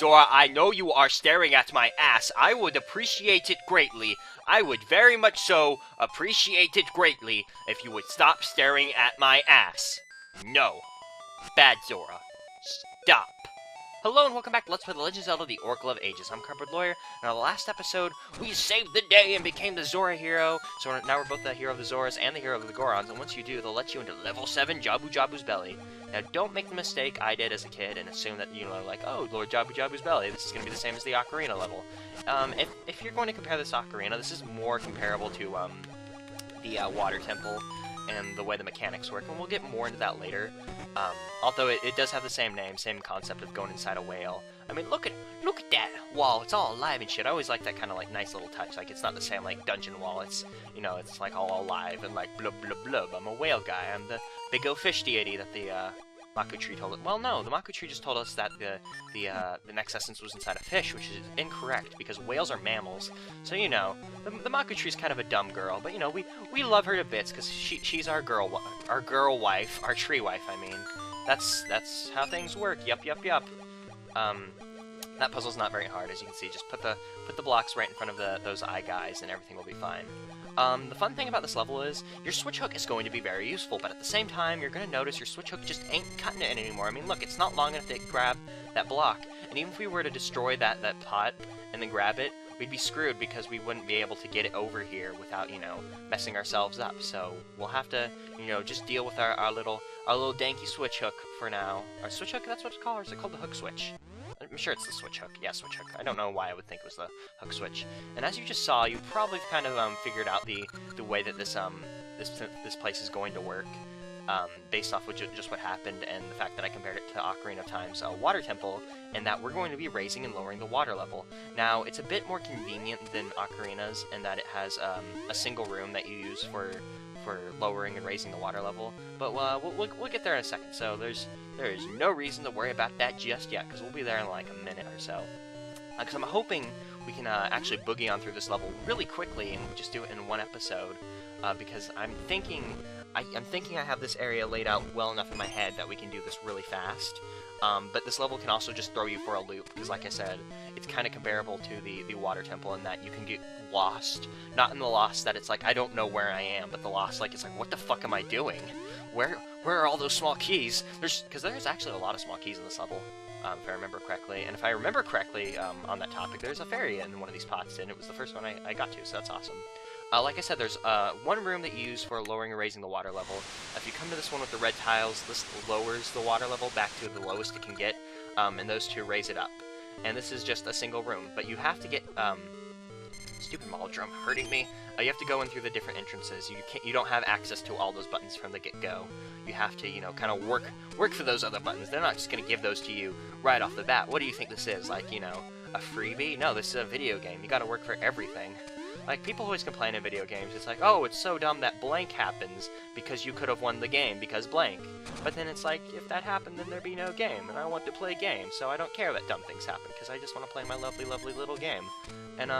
Zora, I know you are staring at my ass. I would appreciate it greatly. I would very much so appreciate it greatly if you would stop staring at my ass. No. Bad Zora. Stop. Hello and welcome back to Let's Play The Legend of Zelda: The Oracle of Ages. I'm Cardboard Lawyer, and on the last episode, we saved the day and became the Zora hero. So now we're both the hero of the Zoras and the hero of the Gorons, and once you do, they'll let you into level 7 Jabu Jabu's belly. Now, don't make the mistake I did as a kid and assume that, you know, like, oh, Lord Jabu Jabu's belly, this is going to be the same as the Ocarina level. If you're going to compare this to Ocarina, this is more comparable to, the Water Temple and the way the mechanics work, and we'll get more into that later. Although it does have the same name, same concept of going inside a whale. I mean, look at that wall, it's all alive and shit. I always like that kind of, like, nice little touch. Like, it's not the same, like, dungeon wall. It's, you know, it's, like, all alive and, like, blub, blub, blub. I'm a whale guy. I'm the big O fish deity that the, Maku Tree told us. Well, no, the Maku Tree just told us that the next essence was inside a fish, which is incorrect, because whales are mammals. So, you know, the Maku Tree's kind of a dumb girl, but, you know, we love her to bits, because she's our girl wife, our tree wife, I mean. That's how things work. Yup. That puzzle's not very hard, as you can see. Just put the blocks right in front of those eye guys, and everything will be fine. The fun thing about this level is, your switch hook is going to be very useful, but at the same time, you're going to notice your switch hook just ain't cutting it anymore. I mean, look, it's not long enough to grab that block, and even if we were to destroy that pot and then grab it, we'd be screwed because we wouldn't be able to get it over here without, you know, messing ourselves up. So we'll have to, you know, just deal with our little danky switch hook for now. Our switch hook, that's what it's called, or is it called the hook switch? I'm sure it's the switch hook. Yeah, switch hook. I don't know why I would think it was the hook switch. And as you just saw, you probably kind of figured out the way that this place is going to work, based off of just what happened and the fact that I compared it to Ocarina of Time's Water Temple, and that we're going to be raising and lowering the water level. Now, it's a bit more convenient than Ocarina's in that it has a single room that you use for lowering and raising the water level, but we'll get there in a second. So there is no reason to worry about that just yet, because we'll be there in like a minute or so. Because I'm hoping we can actually boogie on through this level really quickly and just do it in one episode. Because I'm thinking I have this area laid out well enough in my head that we can do this really fast. But this level can also just throw you for a loop, because like I said, it's kind of comparable to the Water Temple in that you can get lost. Not in the lost that it's like, I don't know where I am, but the lost like, it's like, what the fuck am I doing? Where are all those small keys? Because there's actually a lot of small keys in this level, if I remember correctly. And if I remember correctly, on that topic, there's a fairy in one of these pots, and it was the first one I got to, so that's awesome. Like I said, there's one room that you use for lowering and raising the water level. If you come to this one with the red tiles, this lowers the water level back to the lowest it can get, and those two raise it up. And this is just a single room, but you have to get, stupid model drum hurting me. You have to go in through the different entrances. You don't have access to all those buttons from the get-go. You have to, you know, kind of work for those other buttons. They're not just going to give those to you right off the bat. What do you think this is? Like, you know, a freebie? No, this is a video game. You got to work for everything. Like, people always complain in video games, it's like, oh, it's so dumb that blank happens, because you could have won the game because blank. But then it's like, if that happened, then there'd be no game, and I want to play games, so I don't care that dumb things happen, because I just want to play my lovely, lovely little game. And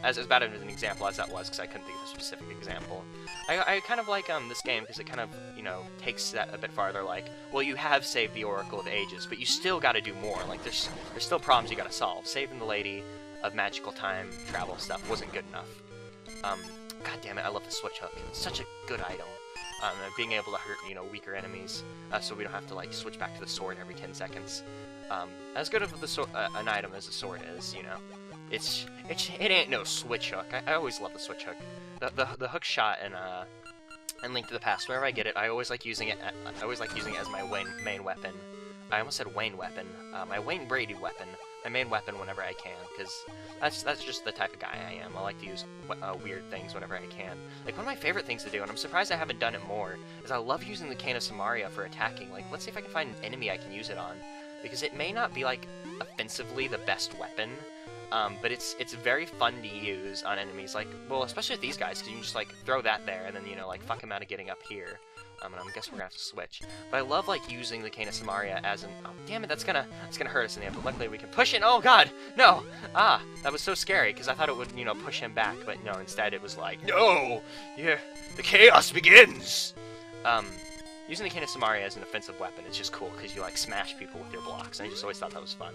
as bad of an example as that was, because I couldn't think of a specific example, I kind of like, this game, because it kind of, you know, takes that a bit farther, like, well, you have saved the Oracle of Ages, but you still gotta do more, like, there's still problems you gotta solve. Saving the lady of magical time travel stuff wasn't good enough. God damn it, I love the switch hook. It's such a good item. Being able to hurt, you know, weaker enemies, so we don't have to, like, switch back to the sword every 10 seconds. As good of an item as a sword is, you know, it ain't no switch hook. I always love the switch hook. The hook shot and Link to the Past, whenever I get it, I always like using it as my main weapon. I almost said Wayne weapon. My Wayne Brady weapon. My main weapon whenever I can, because that's just the type of guy I am. I like to use weird things whenever I can. Like, one of my favorite things to do, and I'm surprised I haven't done it more, is I love using the Cane of Samaria for attacking. Like, let's see if I can find an enemy I can use it on, because it may not be, like, offensively the best weapon, but it's very fun to use on enemies. Like, well, especially with these guys, because you can just, like, throw that there, and then, you know, like, fuck him out of getting up here. And I guess we're gonna have to switch. But I love, like, using the Cane of Samaria as an... Oh, damn it, that's gonna hurt us in the end. But luckily we can push it. Oh, God! No! Ah, that was so scary, because I thought it would, you know, push him back. But no, instead it was like, no! Yeah, the chaos begins! using the Cane of Samaria as an offensive weapon is just cool, because you, like, smash people with your blocks, and I just always thought that was fun.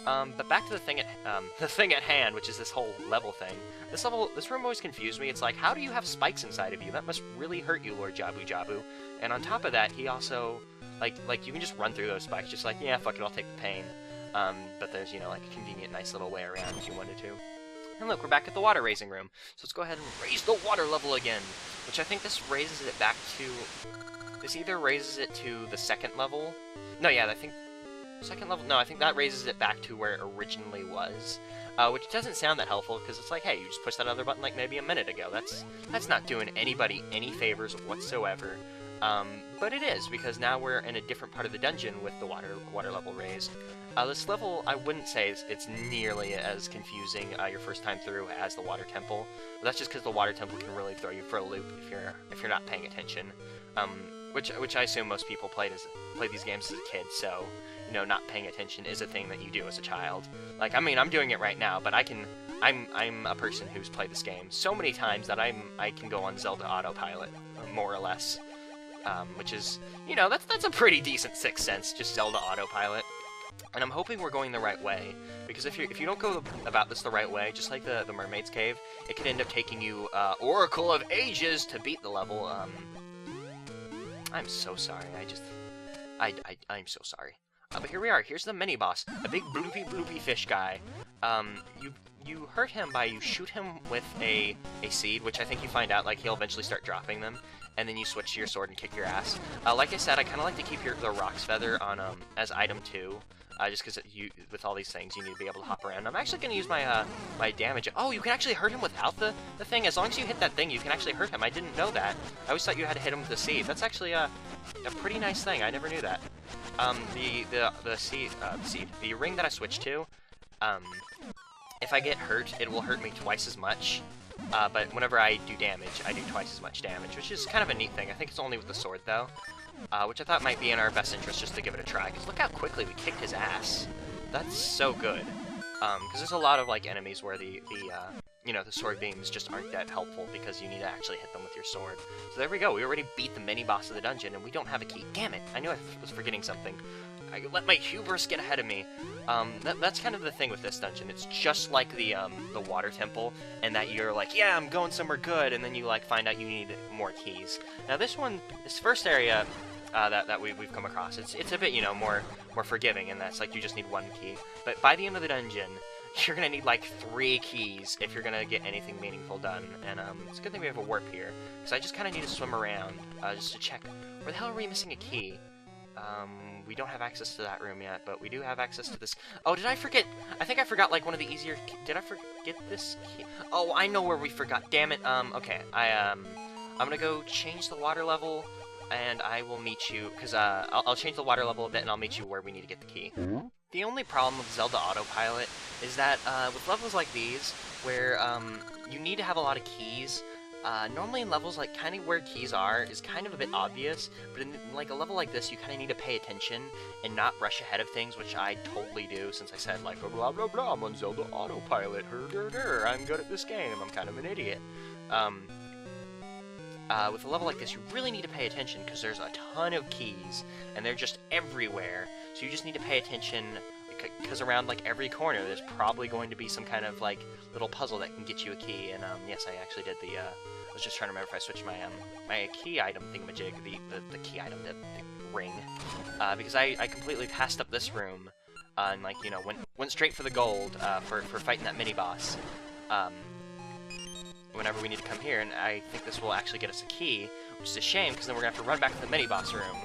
But back to the thing at hand, which is this whole level thing. This room always confused me. It's like, how do you have spikes inside of you? That must really hurt you, Lord Jabu Jabu. And on top of that, he also, like you can just run through those spikes, just like, yeah, fuck it, I'll take the pain. But there's, you know, like a convenient, nice little way around if you wanted to. And look, we're back at the water raising room. So let's go ahead and raise the water level again, which I think this raises it back to... This either raises it to the second level. No, yeah, I think... Second level? No, I think that raises it back to where it originally was. Which doesn't sound that helpful, because it's like, hey, you just pushed that other button like maybe a minute ago. That's not doing anybody any favors whatsoever. But it is, because now we're in a different part of the dungeon with the water level raised. This level, I wouldn't say it's nearly as confusing your first time through as the water temple. But that's just because the water temple can really throw you for a loop if you're not paying attention. Which I assume most people played these games as a kid, so you know, not paying attention is a thing that you do as a child. Like, I mean, I'm doing it right now, but I'm a person who's played this game so many times that I can go on Zelda autopilot, more or less. Which is, you know, that's a pretty decent sixth sense, just Zelda autopilot. And I'm hoping we're going the right way, because if you don't go about this the right way, just like the Mermaid's Cave, it could end up taking you Oracle of Ages to beat the level. I'm so sorry. I'm so sorry. But here we are. Here's the mini boss, a big bloopy fish guy. You hurt him by you shoot him with a seed, which I think you find out like he'll eventually start dropping them. And then you switch to your sword and kick your ass. Like I said, I kind of like to keep the Roc's Feather on as item 2, just because with all these things you need to be able to hop around. I'm actually going to use my my damage. Oh, you can actually hurt him without the thing. As long as you hit that thing, you can actually hurt him. I didn't know that. I always thought you had to hit him with the seed. That's actually a pretty nice thing. I never knew that. The ring that I switched to, if I get hurt, it will hurt me twice as much. But whenever I do damage, I do twice as much damage, which is kind of a neat thing. I think it's only with the sword, though, which I thought might be in our best interest just to give it a try, because look how quickly we kicked his ass. That's so good. Because there's a lot of, like, enemies where you know, the sword beams just aren't that helpful, because you need to actually hit them with your sword. So there we go, we already beat the mini-boss of the dungeon, and we don't have a key. Damn it, I knew I was forgetting something. I let my hubris get ahead of me. That's kind of the thing with this dungeon. It's just like the water temple, and that you're like, yeah, I'm going somewhere good, and then you like find out you need more keys. Now this first area that we've come across, it's a bit, you know, more forgiving, and that's like you just need one key. But by the end of the dungeon, you're gonna need like 3 keys if you're gonna get anything meaningful done. And it's a good thing we have a warp here, because I just kind of need to swim around just to check where the hell are we missing a key. We don't have access to that room yet, but we do have access to this. Oh, did I forget? I think I forgot, like, one of the easier... Did I forget this key? Oh, I know where we forgot. Damn it. Okay. I'm gonna go change the water level, and I will meet you, because, I'll change the water level a bit, and I'll meet you where we need to get the key. The only problem with Zelda Autopilot is that, with levels like these, where, you need to have a lot of keys, normally in levels, like, kind of where keys are is kind of a bit obvious, but in, like, a level like this, you kind of need to pay attention and not rush ahead of things, which I totally do, since I said, like, blah, blah, blah, I'm on Zelda Autopilot, I'm good at this game, I'm kind of an idiot. With a level like this, you really need to pay attention, because there's a ton of keys, and they're just everywhere, so you just need to pay attention, because around, like, every corner, there's probably going to be some kind of, like, little puzzle that can get you a key, and, yes, I actually did I was just trying to remember if I switched my, my key item thingamajig, the key item, the ring, because I completely passed up this room, and, like, you know, went straight for the gold, for fighting that mini-boss, whenever we need to come here, and I think this will actually get us a key, which is a shame, because then we're going to have to run back to the mini-boss room,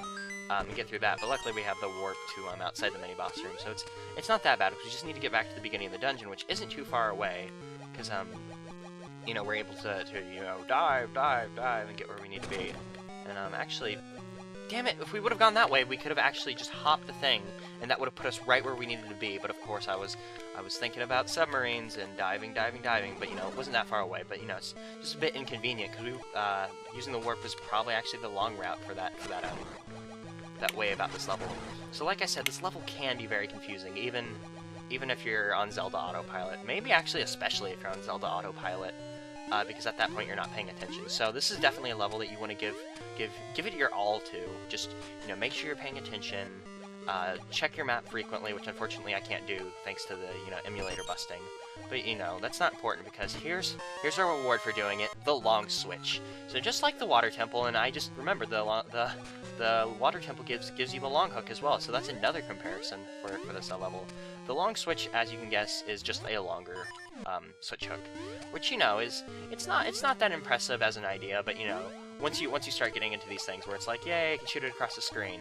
and get through that, but luckily we have the warp to, outside the mini-boss room, so it's not that bad, because we just need to get back to the beginning of the dungeon, which isn't too far away, because, you know, we're able to, you know, dive, and get where we need to be, and, actually, damn it, if we would have gone that way, we could have actually just hopped the thing, and that would have put us right where we needed to be, but of course I was thinking about submarines and diving, but, you know, it wasn't that far away, but, you know, it's just a bit inconvenient, because using the warp is probably actually the long route for that way about this level. So like I said, this level can be very confusing, even if you're on Zelda Autopilot, maybe actually especially if you're on Zelda Autopilot. because at that point you're not paying attention. So this is definitely a level that you want to give it your all to. Just, you know, make sure you're paying attention. Check your map frequently, which unfortunately I can't do thanks to the, you know, emulator busting. But, you know, that's not important because here's our reward for doing it, the long switch. So just like the water temple, and I just remembered the water temple gives you the long hook as well, so that's another comparison for this level. The long switch, as you can guess, is just a longer switch hook, which, you know, it's not that impressive as an idea, but, you know, once you start getting into these things where it's like, yay, I can shoot it across the screen.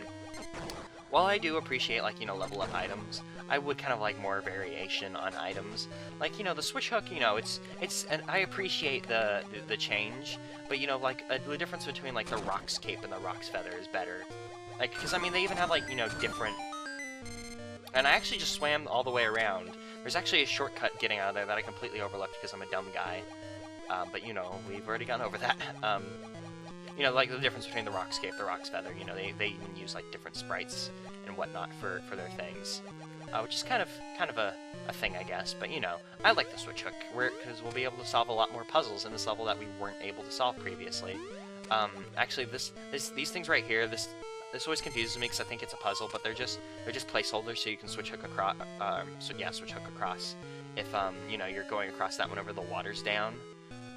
While I do appreciate, like, you know, level up items, I would kind of like more variation on items. Like, you know, the switch hook, you know, and I appreciate the change, but, you know, like, the difference between, like, the Rock's Cape and the Rock's Feather is better. Like, because, I mean, they even have, like, you know, different... And I actually just swam all the way around. There's actually a shortcut getting out of there that I completely overlooked because I'm a dumb guy. But, you know, we've already gone over that. You know, like the difference between the Rock's Cape, the Rock's Feather, you know, they even use, like, different sprites and whatnot for their things. Which is kind of a thing, I guess. But, you know, I like the switch hook, because we'll be able to solve a lot more puzzles in this level that we weren't able to solve previously. Actually, these things right here, this always confuses me because I think it's a puzzle, but they're just placeholders, so you can switch hook across. Switch hook across if you know, you're going across that whenever the water's down.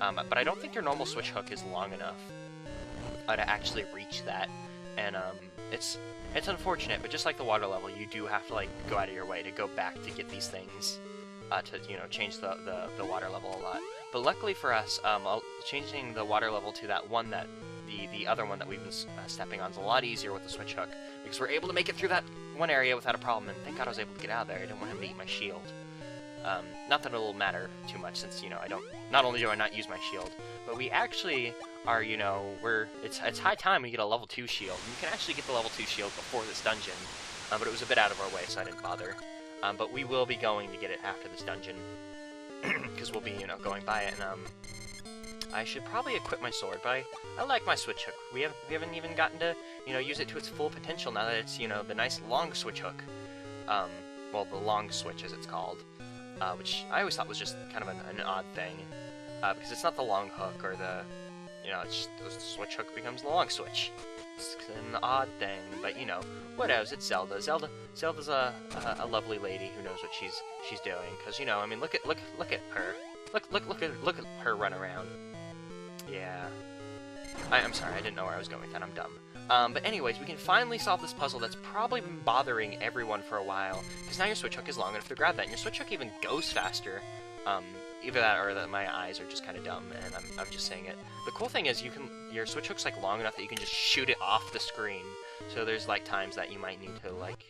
But I don't think your normal switch hook is long enough to actually reach that, and it's unfortunate, but just like the water level, you do have to, like, go out of your way to go back to get these things to, you know, change the water level a lot. But luckily for us, changing the water level to that one that the other one that we've been stepping on is a lot easier with the switch hook, because we're able to make it through that one area without a problem, and thank God I was able to get out of there. I didn't want him to eat my shield. Not that it'll matter too much, since, you know, not only do I not use my shield, but we actually are, you know, it's high time we get a level 2 shield. You can actually get the level 2 shield before this dungeon, but it was a bit out of our way, so I didn't bother. But we will be going to get it after this dungeon, because we'll be, you know, going by it, and I should probably equip my sword, but I like my switch hook. We haven't even gotten to, you know, use it to its full potential now that it's, you know, the nice long switch hook. Well, the long switch, as it's called. Which I always thought was just kind of an odd thing, because it's not the long hook or the, you know, it's just the switch hook becomes the long switch. It's an odd thing, but, you know, what else? It's Zelda. Zelda's a lovely lady who knows what she's doing, because, you know, I mean, look at her, look at her run around. Yeah, I'm sorry, I didn't know where I was going with that. I'm dumb. But anyways, we can finally solve this puzzle that's probably been bothering everyone for a while, because now your switch hook is long enough to grab that, and your switch hook even goes faster. Either that or that my eyes are just kind of dumb, and I'm just saying it. The cool thing is your switch hook's, like, long enough that you can just shoot it off the screen. So there's, like, times that you might need to, like,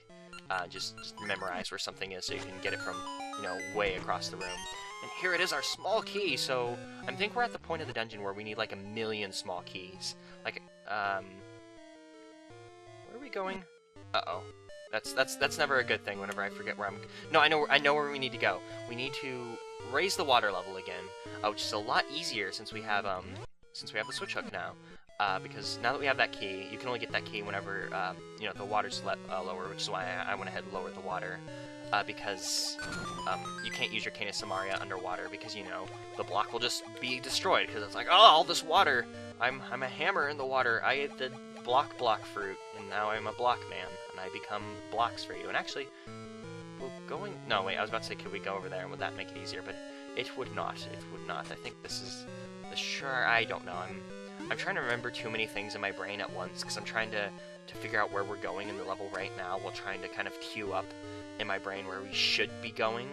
just memorize where something is so you can get it from, you know, way across the room. And here it is, our small key, so I think we're at the point of the dungeon where we need, like, 1,000,000 small keys. Like, where are we going? Uh-oh. That's never a good thing whenever I forget where I'm... No, I know where we need to go. We need to raise the water level again, which is a lot easier since we have the switch hook now. Because now that we have that key, you can only get that key whenever, you know, the water's lower, which is why I went ahead and lowered the water. Because you can't use your Cane of Samaria underwater, because, you know, the block will just be destroyed, because it's like, oh, all this water! I'm a hammer in the water, I ate the block fruit, and now I'm a block man, and I become blocks for you. And actually, no, wait, I was about to say, could we go over there, and would that make it easier? But it would not, I think this is sure, I don't know, I'm trying to remember too many things in my brain at once, because I'm trying to figure out where we're going in the level right now, while trying to kind of queue up in my brain where we should be going.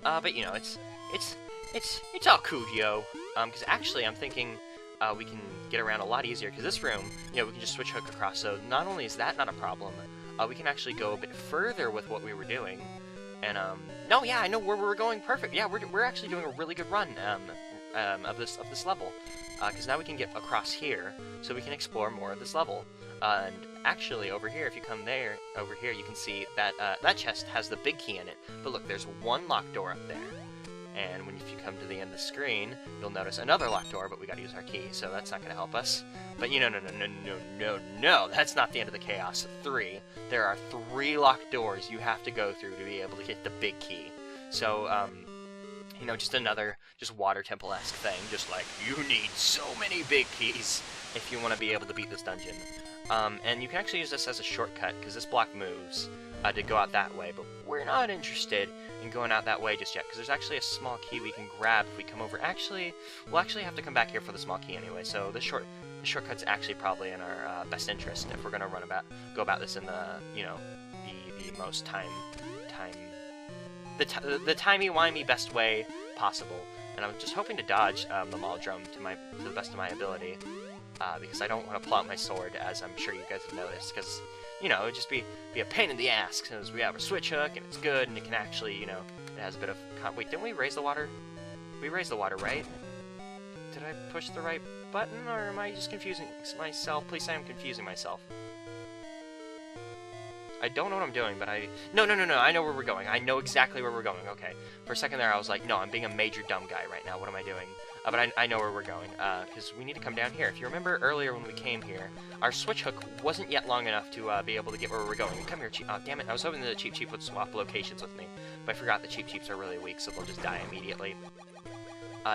But, you know, it's all cool, yo. Because actually, I'm thinking we can get around a lot easier, because this room, you know, we can just switch hook across, so not only is that not a problem, we can actually go a bit further with what we were doing. And, no, yeah, I know where we're going, perfect. Yeah, we're actually doing a really good run, of this level. Because now we can get across here, so we can explore more of this level. And actually, over here, if you come over here, you can see that that chest has the big key in it. But look, there's one locked door up there. And if you come to the end of the screen, you'll notice another locked door, but we gotta use our key, so that's not gonna help us. But you know, no, that's not the end of the chaos. 3. There are 3 locked doors you have to go through to be able to get the big key. So, You know, just another, just water temple-esque thing. Just like, you need so many big keys if you want to be able to beat this dungeon. And you can actually use this as a shortcut, because this block moves to go out that way, but we're not interested in going out that way just yet, because there's actually a small key we can grab if we come over. Actually, we'll actually have to come back here for the small key anyway, so the shortcut's actually probably in our best interest if we're going to go about this in the, you know, the most the timey-wimey best way possible. And I'm just hoping to dodge the maul drum to the best of my ability, because I don't want to pull out my sword, as I'm sure you guys have noticed, because, you know, it would just be a pain in the ass, because we have a switch hook, and it's good, and it can actually, you know, it has a bit of... Wait, didn't we raise the water? We raised the water, right? Did I push the right button, or am I just confusing myself? Please say I'm confusing myself. I don't know what I'm doing, but No, I know where we're going. I know exactly where we're going, okay. For a second there, I was like, no, I'm being a major dumb guy right now. What am I doing? But I know where we're going, because we need to come down here. If you remember earlier when we came here, our switch hook wasn't yet long enough to be able to get where we're going. Come here, Cheap. Oh, damn it. I was hoping the Cheap Cheap would swap locations with me, but I forgot the Cheap Cheeps are really weak, so they'll just die immediately.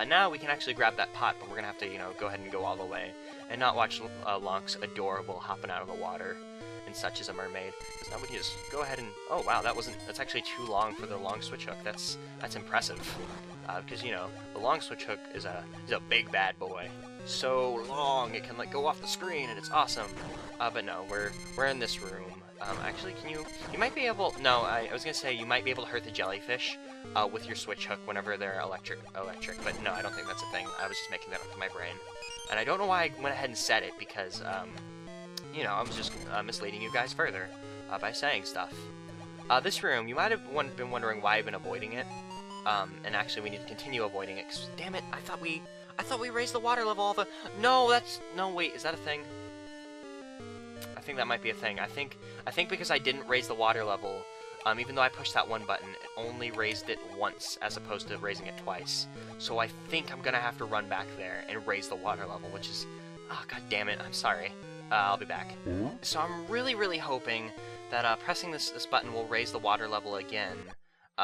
Now we can actually grab that pot, but we're gonna have to, you know, go ahead and go all the way, and not watch Lonk's adorable hopping out of the water and such as a mermaid. Because now we can just go ahead and... Oh, wow, that's actually too long for the long switch hook. That's impressive. Because, you know, the long switch hook is a big bad boy. So long, it can, like, go off the screen, and it's awesome. But no, we're in this room. Actually, you might be able... No, I was gonna say, you might be able to hurt the jellyfish with your switch hook whenever they're electric, but no, I don't think that's a thing. I was just making that up in my brain. And I don't know why I went ahead and said it, because, you know, I was just misleading you guys further by saying stuff. This room, you might have been wondering why I've been avoiding it. And actually, we need to continue avoiding it, 'cause, damn it, I thought we raised the water level all the... No, wait, is that a thing? I think that might be a thing. I think because I didn't raise the water level, even though I pushed that one button, it only raised it once, as opposed to raising it twice. So I think I'm gonna have to run back there and raise the water level, which is... Oh, god damn it, I'm sorry. I'll be back. So I'm really hoping that pressing this button will raise the water level again,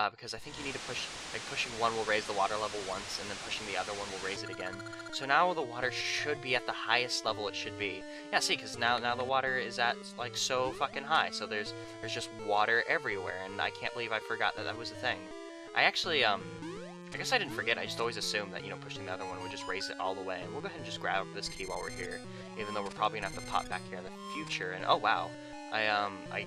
because I think you need to push, like, pushing one will raise the water level once, and then pushing the other one will raise it again. So now the water should be at the highest level it should be. Yeah, see, because now the water is at, like, so fucking high, so there's just water everywhere, and I can't believe I forgot that was a thing. I actually, I guess I didn't forget, I just always assumed that, you know, pushing the other one would just raise it all the way, and we'll go ahead and just grab this key while we're here, even though we're probably gonna have to pop back here in the future, and oh wow, I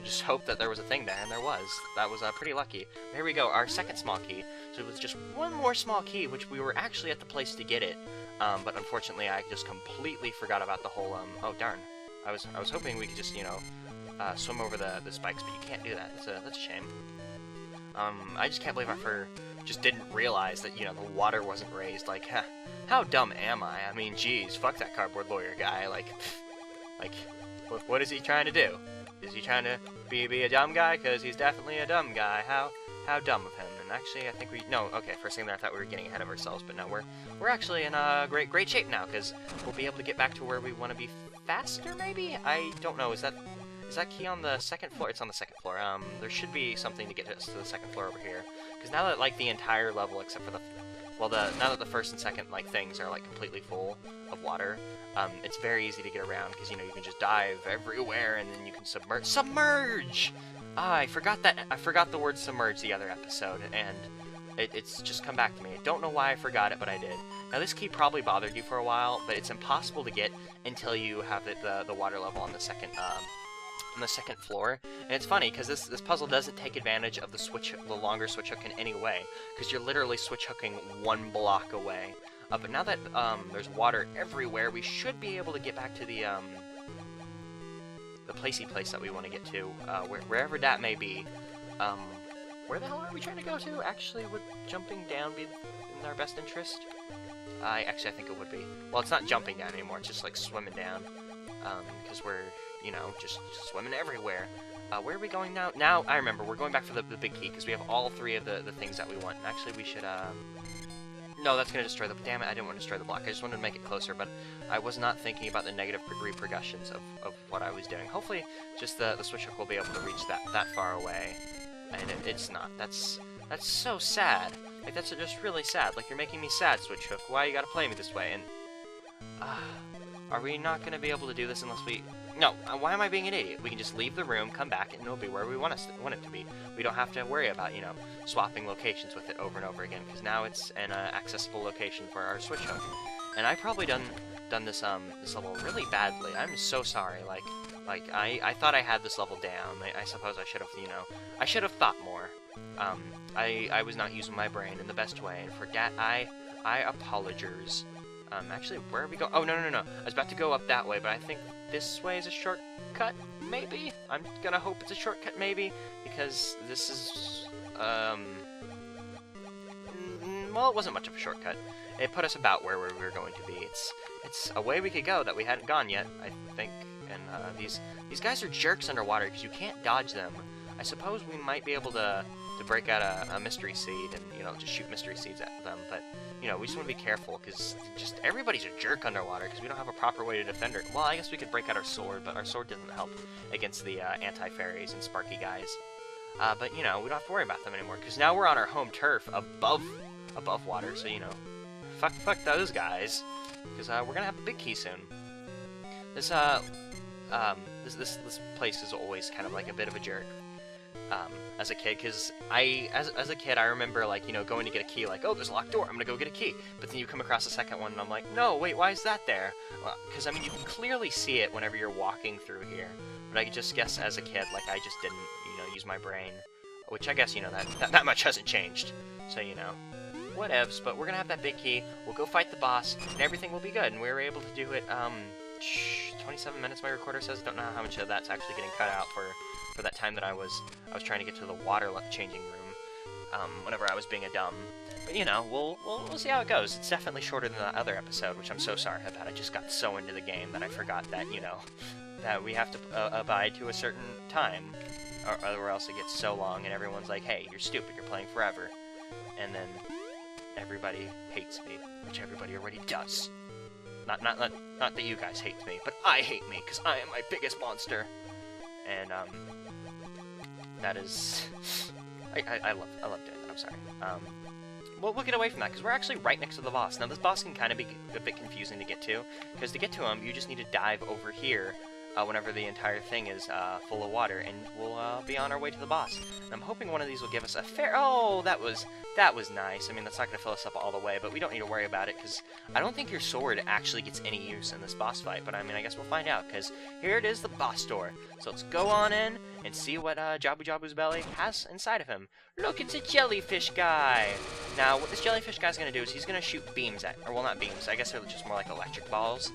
just hoped that there was a thing there, and there was. That was pretty lucky. Here we go, our second small key. So it was just one more small key, which we were actually at the place to get it, but unfortunately I just completely forgot about the whole, oh darn. I was hoping we could just, you know, swim over the spikes, but you can't do that. That's a shame. I just can't believe I just didn't realize that, you know, the water wasn't raised. Like, how dumb am I? I mean, geez, fuck that cardboard lawyer guy. Like, what is he trying to do? Is he trying to be a dumb guy? Because he's definitely a dumb guy. How dumb of him. And actually, I think okay, for a second there I thought we were getting ahead of ourselves, but no, we're actually in great shape now, because we'll be able to get back to where we want to be faster, maybe? I don't know, is that key on the second floor? It's on the second floor. There should be something to get us to the second floor over here. Because now that, like, the entire level, except for now that the first and second, like, things are, like, completely full of water, it's very easy to get around, because, you know, you can just dive everywhere, and then you can submerge! I forgot the word submerge the other episode, and it's just come back to me. I don't know why I forgot it, but I did. Now, this key probably bothered you for a while, but it's impossible to get until you have the water level on the second floor. And it's funny, because this puzzle doesn't take advantage of the longer switch hook in any way, because you're literally switch hooking one block away. But now that there's water everywhere, we should be able to get back to the placey place that we want to get to, wherever that may be. Where the hell are we trying to go to? Actually, would jumping down be in our best interest? Actually, I think it would be. Well, it's not jumping down anymore, it's just like swimming down, because we're, you know, just swimming everywhere. Where are we going now? Now, I remember, we're going back for the big key, because we have all three of the things that we want. And actually, we should, no, that's going to destroy damn it, I didn't want to destroy the block. I just wanted to make it closer, but I was not thinking about the negative repercussions of what I was doing. Hopefully, just the switch hook will be able to reach that far away. And it's not. That's so sad. Like, that's just really sad. Like, you're making me sad, Switch Hook. Why you gotta play me this way? And, are we not gonna be able to do this unless we... No, why am I being an idiot? We can just leave the room, come back, and it'll be where we want it to be. We don't have to worry about, you know, swapping locations with it over and over again, because now it's an accessible location for our Switch Hook. And I've probably done this this level really badly. I'm so sorry. Like I thought I had this level down. I suppose I should have, you know, I should have thought more. I was not using my brain in the best way, and for that I apologize. Actually, where are we going? Oh, no. I was about to go up that way, but I think this way is a shortcut, maybe? I'm gonna hope it's a shortcut, maybe, because this is, well, it wasn't much of a shortcut. It put us about where we were going to be. It's a way we could go that we hadn't gone yet, I think, and, these guys are jerks underwater, because you can't dodge them. I suppose we might be able to break out a mystery seed and, you know, just shoot mystery seeds at them, but, you know, we just want to be careful, because just everybody's a jerk underwater, because we don't have a proper way to defend her. Well, I guess we could break out our sword, but our sword doesn't help against the anti-fairies and sparky guys. But, you know, we don't have to worry about them anymore, because now we're on our home turf above water, so, you know, fuck those guys, because we're gonna have a big key soon. This place is always kind of like a bit of a jerk. As a kid, because as a kid, I remember, like, you know, going to get a key, like, oh, there's a locked door, I'm gonna go get a key. But then you come across a second one, and I'm like, no, wait, why is that there? Well, because, I mean, you can clearly see it whenever you're walking through here. But I just guess as a kid, like, I just didn't, you know, use my brain. Which I guess, you know, that much hasn't changed. So, you know, whatevs. But we're gonna have that big key, we'll go fight the boss, and everything will be good. And we were able to do it, 27 minutes, my recorder says. Don't know how much of that's actually getting cut out for that time that I was trying to get to the water changing room, whenever I was being a dumb. But, you know, we'll see how it goes. It's definitely shorter than the other episode, which I'm so sorry about. I just got so into the game that I forgot that, you know, that we have to abide to a certain time, or else it gets so long and everyone's like, hey, you're stupid, you're playing forever. And then everybody hates me, which everybody already does. Not that you guys hate me, but I hate me, because I am my biggest monster. And, that is... I love doing that, I'm sorry. We'll get away from that, because we're actually right next to the boss. Now, this boss can kind of be a bit confusing to get to, because to get to him, you just need to dive over here, whenever the entire thing is, full of water, and we'll, be on our way to the boss. And I'm hoping one of these will give us a fair... Oh, that was nice. I mean, that's not going to fill us up all the way, but we don't need to worry about it, because I don't think your sword actually gets any use in this boss fight, but I mean, I guess we'll find out, because here it is, the boss door. So let's go on in and see what Jabu Jabu's belly has inside of him. Look, it's a jellyfish guy! Now, what this jellyfish guy's going to do is he's going to shoot beams at... Or, well, not beams. I guess they're just more like electric balls.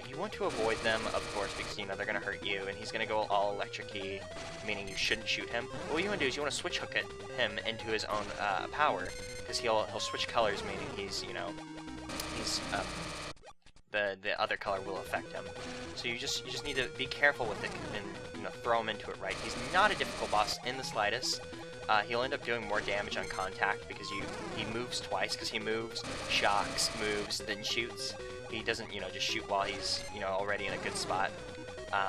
You want to avoid them, of course, because, you know, they're going to hurt you, and he's going to go all electric-y, meaning you shouldn't shoot him. What you want to do is you want to switch hook him into his own power, because he'll switch colors, meaning he's, you know, he's, the other color will affect him. So you just need to be careful with it and, you know, throw him into it right. He's not a difficult boss in the slightest. He'll end up doing more damage on contact because he moves twice, because he moves, shocks, moves, then shoots. He doesn't, you know, just shoot while he's, you know, already in a good spot.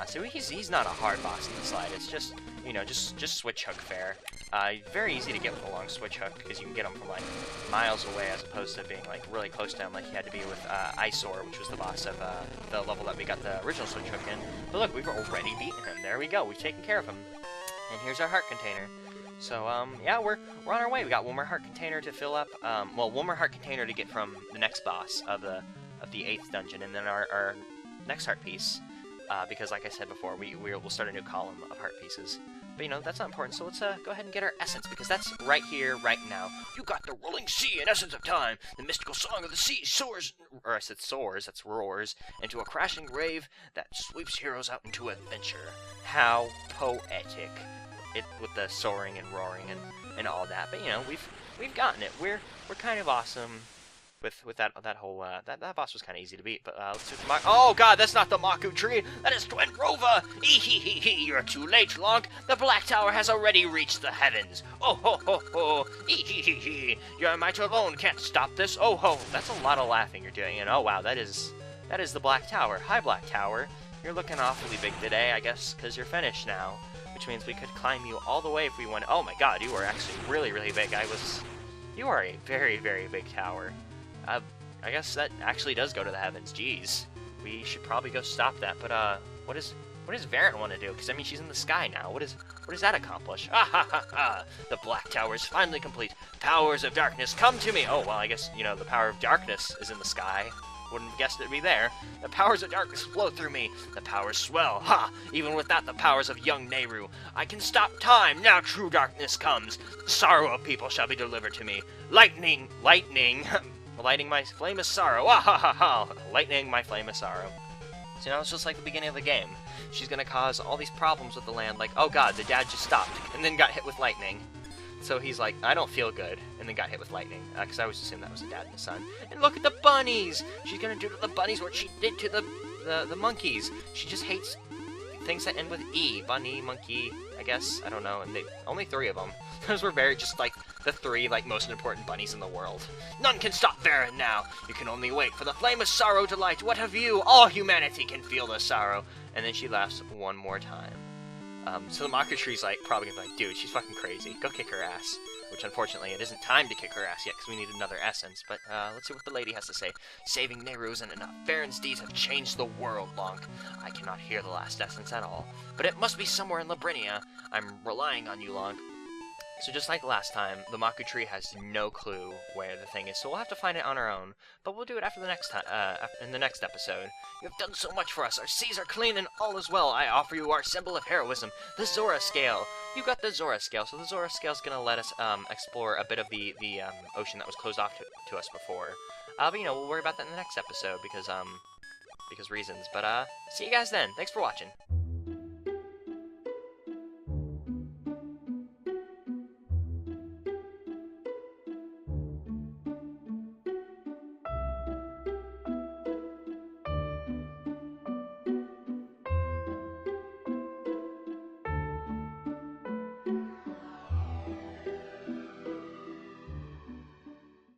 So he's not a hard boss in the slightest. Just, you know, just switch hook fare. Very easy to get with a long switch hook, because you can get him from, like, miles away, as opposed to being, like, really close to him, like you had to be with Eyesore, which was the boss of the level that we got the original switch hook in. But look, we've already beaten him. There we go. We've taken care of him. And here's our heart container. So, yeah, we're on our way. We got one more heart container to fill up. Well, one more heart container to get from the next boss of the 8th dungeon, and then our next heart piece. Because, like I said before, we'll start a new column of heart pieces. But, you know, that's not important, so let's go ahead and get our essence, because that's right here, right now. You got the rolling sea and essence of time. The mystical song of the sea soars, or I said soars, that's roars, into a crashing wave that sweeps heroes out into adventure. How poetic. With the soaring and roaring and all that. But, you know, we've gotten it. We're kind of awesome with that whole, that boss was kind of easy to beat, but, let's do the oh god, that's not the Maku tree! That is Twin Rova! Ee-hee-hee-hee, you're too late, Lonk! The Black Tower has already reached the heavens! Oh ho ho ho! Ee-hee-hee-hee! Your might alone can't stop this! Oh ho! That's a lot of laughing you're doing, and oh wow, that is the Black Tower. Hi, Black Tower! You're looking awfully big today, I guess, because you're finished now. Which means we could climb you all the way if we want. Oh my god, you were actually really, really big. You are a very, very big tower. I guess that actually does go to the heavens. Jeez. We should probably go stop that, but, what does Veran want to do? Because, I mean, she's in the sky now. What does that accomplish? Ah, ha, ha, ha! The Black Tower is finally complete. Powers of darkness, come to me! Oh, well, I guess, you know, the power of darkness is in the sky. Wouldn't have guessed it'd be there. The powers of darkness flow through me. The powers swell. Ha! Even without the powers of young Nehru, I can stop time. Now true darkness comes. Sorrow of people shall be delivered to me. Lightning, lighting my flame of sorrow. Ah, ha, ha, ha! Lightning my flame of sorrow. So now it's just like the beginning of the game. She's gonna cause all these problems with the land, like, oh god, the dad just stopped, and then got hit with lightning. So he's like, I don't feel good, and then got hit with lightning, because I always assumed that was the dad and the son. And look at the bunnies! She's gonna do to the bunnies what she did to the monkeys. She just hates things that end with E. Bunny, monkey, I guess, I don't know, and only 3 of them. Those were very, just like, the 3, like, most important bunnies in the world. None can stop Veran now! You can only wait for the flame of sorrow to light. What have you? All humanity can feel the sorrow. And then she laughs one more time. So the Mockery's like, probably gonna be like, dude, she's fucking crazy. Go kick her ass. Which, unfortunately, it isn't time to kick her ass yet, because we need another essence. But, let's see what the lady has to say. Saving Nehru isn't enough. Veran's deeds have changed the world, Lonk. I cannot hear the last essence at all. But it must be somewhere in Labrinia. I'm relying on you, Lonk. So just like last time, the Maku Tree has no clue where the thing is, so we'll have to find it on our own. But we'll do it after the next time, in the next episode. You have done so much for us. Our seas are clean and all is well. I offer you our symbol of heroism, the Zora Scale. You got the Zora Scale, so the Zora Scale is gonna let us explore a bit of the ocean that was closed off to us before. But you know, we'll worry about that in the next episode because reasons. But see you guys then. Thanks for watching.